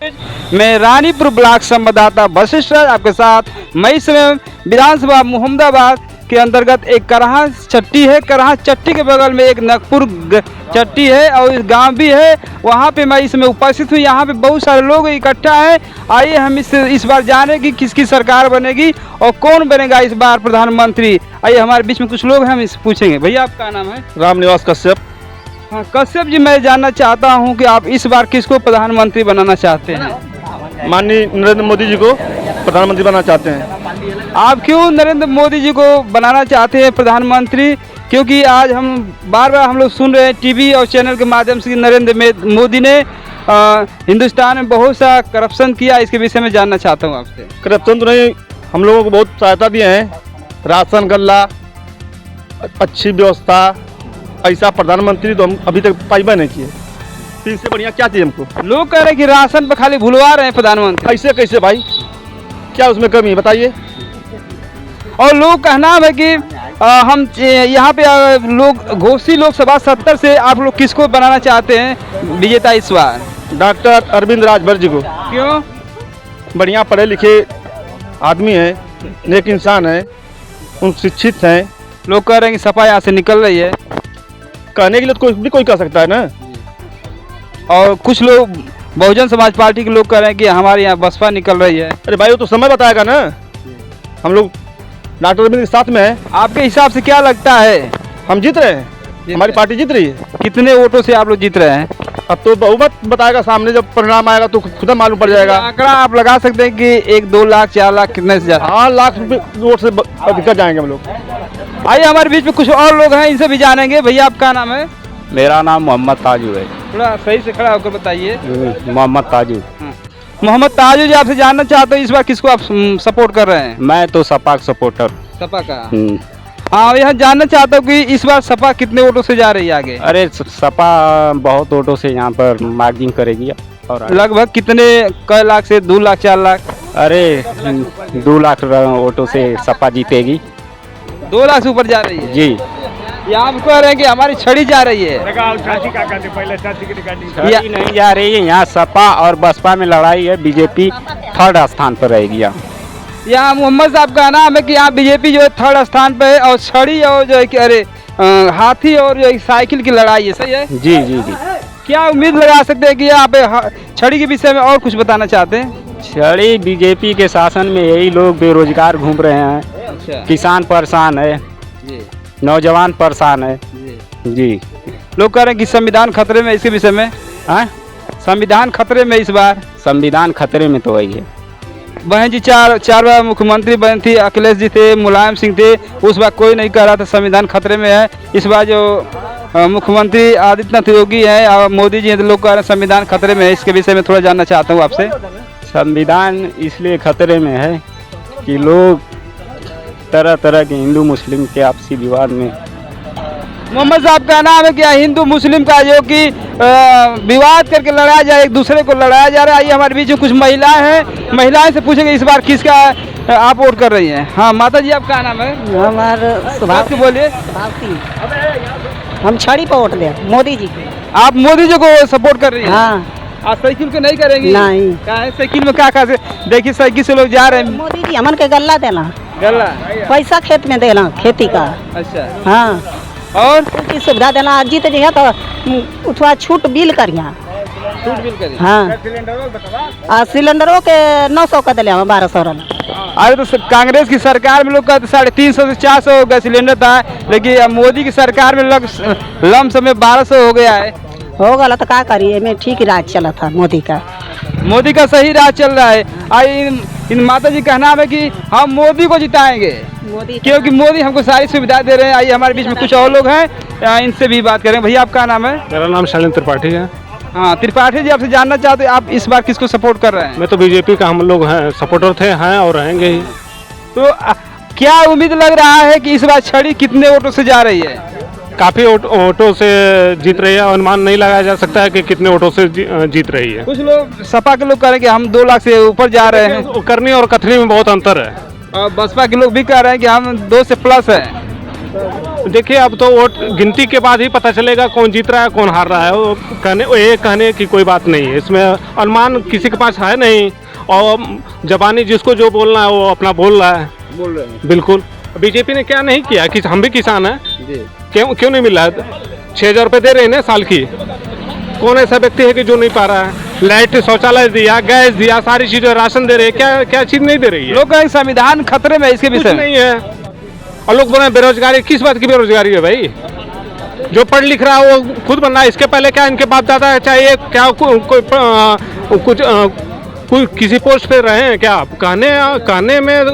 मैं रानीपुर ब्लॉक संवाददाता वशिष्ठ आपके साथ। मैं इस समय विधानसभा मोहम्मदाबाद के अंतर्गत एक करहा चट्टी है। करहा चट्टी के बगल में एक नगपुर चट्टी है और इस गांव भी है। वहां पे मैं इसमें उपस्थित हूं। यहां पे बहुत सारे लोग इकट्ठा हैं। आइए हम इस बार जाने कि किसकी सरकार बनेगी और कौन बनेगा इस बार प्रधानमंत्री। आइए हमारे बीच में कुछ लोग हैं, हम इससे पूछेंगे। भैया आपका नाम है? रामनिवास कश्यप। हाँ कश्यप जी, मैं जानना चाहता हूँ कि आप इस बार किसको प्रधानमंत्री बनाना चाहते हैं? माननीय नरेंद्र मोदी जी को प्रधानमंत्री बनाना चाहते हैं। आप क्यों नरेंद्र मोदी जी को बनाना चाहते हैं प्रधानमंत्री? क्योंकि आज हम बार बार हम लोग सुन रहे हैं टीवी और चैनल के माध्यम से नरेंद्र मोदी ने हिंदुस्तान में बहुत सा करप्शन किया। इसके विषय में जानना चाहता हूँ आपसे। करप्शन तो नहीं, हम लोगों को बहुत सहायता दिए हैं। राशन गल्ला, अच्छी व्यवस्था, ऐसा प्रधानमंत्री तो हम अभी तक पाइबा नहीं किए। तो इससे बढ़िया क्या चाहिए हमको? लोग कह रहे हैं कि राशन पर खाली भुलवा रहे हैं प्रधानमंत्री। ऐसे कैसे भाई, क्या उसमें कमी है बताइए? और लोग का नाम है कि हम यहाँ पे लोग घोसी लोकसभा 70 से आप लोग किसको बनाना चाहते हैं विजेता इस बार? डॉक्टर अरविंद राजभर जी को। क्यों? बढ़िया पढ़े लिखे आदमी है, नेक इंसान है, उन शिक्षित हैं। लोग कह रहे हैं कि सपा यहाँ से निकल रही है। कहने के लिए तो कोई कह सकता है ना। और कुछ लोग बहुजन समाज पार्टी के लोग कह रहे हैं कि हमारे यहाँ बसपा निकल रही है। अरे भाई वो तो समय बताएगा ना। हम लोग डॉक्टर अरविंद के साथ में है। आपके हिसाब से क्या लगता है? हम जीत रहे हैं, हमारी पार्टी जीत रही है। कितने वोटों से आप लोग जीत रहे हैं? अब तो बहुमत बताएगा, सामने जब परिणाम आएगा तो खुद मालूम पड़ जाएगा। आंकड़ा आप लगा सकते हैं कि 1-2 लाख 4 लाख कितने से ज्यादा? 8 लाख रुपए वोट से अधिक जाएंगे हम लोग। आइए हमारे बीच में कुछ और लोग हैं, इनसे भी जानेंगे। भैया आपका नाम है? मेरा नाम मोहम्मद ताजू है। थोड़ा सही से खड़ा होकर बताइए। मोहम्मद ताजू। मोहम्मद ताजू जी, आपसे जानना चाहते हो इस बार किसको आप सपोर्ट कर रहे हैं? मैं तो सपा का सपोर्टर। सपा का? हाँ, यह जानना चाहता हूँ कि इस बार सपा कितने वोटों से जा रही है आगे? अरे सपा बहुत वोटों से यहाँ पर मार्जिन करेगी। और लगभग कितने, क लाख से 2 लाख 4 लाख? अरे 2 लाख वोटों से सपा जीतेगी। 2 लाख से ऊपर जा रही है जी। यहाँ हम कह रहे हैं कि हमारी छड़ी जा रही है। छड़ी नहीं जा रही है, यहाँ सपा और बसपा में लड़ाई है। बीजेपी 3rd स्थान पर रहेगी। यहाँ मोहम्मद साहब का नाम है कि यहाँ बीजेपी जो है 3rd स्थान पे है और छड़ी और जो है कि अरे हाथी और जो साइकिल की लड़ाई है। सही है? जी जी जी। क्या उम्मीद लगा सकते हैं कि यहाँ पे छड़ी के विषय में और कुछ बताना चाहते हैं? छड़ी बीजेपी के शासन में यही लोग बेरोजगार घूम रहे हैं। अच्छा। किसान परेशान है, नौजवान परेशान है। जी। लोग कह रहे हैं कि संविधान खतरे में, इसके विषय में? हाँ, संविधान खतरे में इस बार? संविधान खतरे में तो वही है। बहन जी 4 बार मुख्यमंत्री बने थे, अखिलेश जी थे, मुलायम सिंह थे, उस बार कोई नहीं कह रहा था संविधान खतरे में है। इस बार जो मुख्यमंत्री आदित्यनाथ योगी है और मोदी जी हैं, तो लोग कह रहे हैं संविधान खतरे में है। इसके विषय में थोड़ा जानना चाहता हूँ आपसे। संविधान इसलिए खतरे में है कि लोग तरह तरह के हिंदू मुस्लिम के आपसी विवाद में। मोहम्मद साहब का नाम है कि हिंदू मुस्लिम का जो कि विवाद करके लड़ाया जाए, एक दूसरे को लड़ाया जा रहा है। ये हमारे बीच में कुछ महिलाएं हैं, महिलाएं से पूछेंगे इस बार किसका आप वोट कर रही हैं। हाँ माता जी, आपका नाम है? हमारे बोलिए। हम छड़ी पर वोट दें मोदी जी को। आप मोदी जी को सपोर्ट कर रही हैं? हाँ। आप साइकिल को नहीं करेंगी? नहीं। क्या है साइकिल में क्या से? देखिए साइकिल से लोग जा रहे हैं। मोदी जी हमन के गल्ला देना, गल्ला पैसा खेत में देना, खेती का। अच्छा। हाँ, और की सुविधा देना। आज जीत जी तो उठवा छूट बिल करिया। छूट बिल करिए। हाँ, सिलेंडरों के 900 का दिले 1200 रहा। अरे तो कांग्रेस की सरकार में लोग कहते 350 से 400 गैस सिलेंडर था, लेकिन मोदी की सरकार में लम समय 1200 हो गया है। हो गया तो क्या करिए, में ठीक राज चला था मोदी का। मोदी का सही राज चल रहा है। इन माता जी का नाम है कि हम मोदी को जिताएंगे मोदी, क्योंकि मोदी हमको सारी सुविधा दे रहे हैं। आइए हमारे बीच में कुछ और लोग हैं, इनसे भी बात करें। भैया आपका नाम है? मेरा नाम शैलेंद्र त्रिपाठी है। हाँ त्रिपाठी जी, आपसे जानना चाहते हैं आप इस बार किसको सपोर्ट कर रहे हैं? मैं तो बीजेपी का, हम लोग हैं सपोर्टर थे, हैं और रहेंगे ही। तो क्या उम्मीद लग रहा है कि इस बार छड़ी कितने वोटों से जा रही है? काफी वोटों से जीत रही है। अनुमान नहीं लगाया जा सकता है कि कितने वोटों से जीत रही है। कुछ लोग सपा के लोग कह रहे हैं कि हम 2 लाख से ऊपर जा रहे हैं। करनी और कथनी में बहुत अंतर है। और बसपा के लोग भी कह रहे हैं कि हम 2 से प्लस है। देखिए अब तो वोट गिनती के बाद ही पता चलेगा कौन जीत रहा है कौन हार रहा है। वो कहने की कोई बात नहीं है, इसमें अनुमान किसी के पास है नहीं। और जबानी जिसको जो बोलना है वो अपना बोल रहा है। बोल रहे हैं बिल्कुल। बीजेपी ने क्या नहीं किया कि हम भी किसान हैं, जी। क्यों नहीं मिल रहा है? 6,000 रुपये दे रहे हैं ना साल की। कौन ऐसा व्यक्ति है कि जो नहीं पा रहा है? लाइट, शौचालय दिया, गैस दिया, सारी चीजें, राशन दे रहे हैं, क्या चीज नहीं दे रही है? लोग कहें संविधान खतरे में है, इसके कुछ विषय में नहीं है। और लोग बोल रहे हैं बेरोजगारी। किस बात की बेरोजगारी है भाई? जो पढ़ लिख रहा है वो खुद बनना है। इसके पहले क्या इनके बाप दादा चाहिए क्या कोई किसी पोस्ट पे रहे हैं क्या? कहने में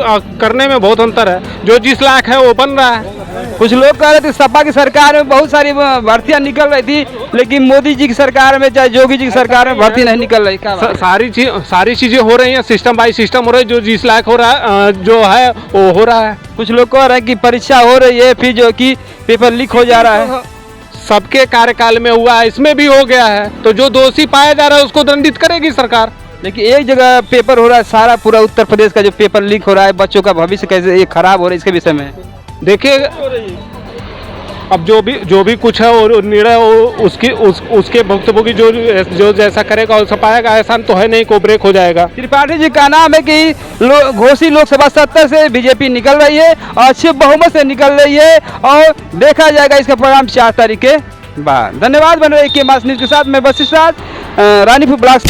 करने में बहुत अंतर है। जो जिस लायक है वो बन रहा है। कुछ लोग कह रहे थे सपा की सरकार में बहुत सारी भर्तियां निकल रही थी, लेकिन मोदी जी की सरकार में चाहे योगी जी की सरकार में भर्ती नहीं निकल रही। क्या बात है? सारी चीजें हो रही हैं, सिस्टम बाई सिस्टम हो रही है। जो जिस लायक हो रहा है जो है वो हो रहा है। कुछ लोग कह रहे हैं कि परीक्षा हो रही है फिर जो कि पेपर लीक हो जा रहा है। सबके कार्यकाल में हुआ है, इसमें भी हो गया है। तो जो दोषी पाया जा रहा है उसको दंडित करेगी सरकार। लेकिन एक जगह पेपर हो रहा है, सारा पूरा उत्तर प्रदेश का जो पेपर लीक हो रहा है, बच्चों का भविष्य कैसे ये खराब हो रहा है, इसके विषय में देखिए अब जो भी कुछ है वो निर्णय उसके भुक्तभोगी जो जैसा करेगा वैसा पाएगा। ऐसा तो है नहीं को ब्रेक हो जाएगा। त्रिपाठी जी का नाम है कि घोसी लोकसभा 70 से बीजेपी निकल रही है और अच्छे बहुमत से निकल रही है और देखा जाएगा इसका परिणाम 4 तारीख के बाद। धन्यवाद। बन रहे के मास न्यूज के साथ मैं वशिष्ठ राज, रानीपुर ब्लॉक।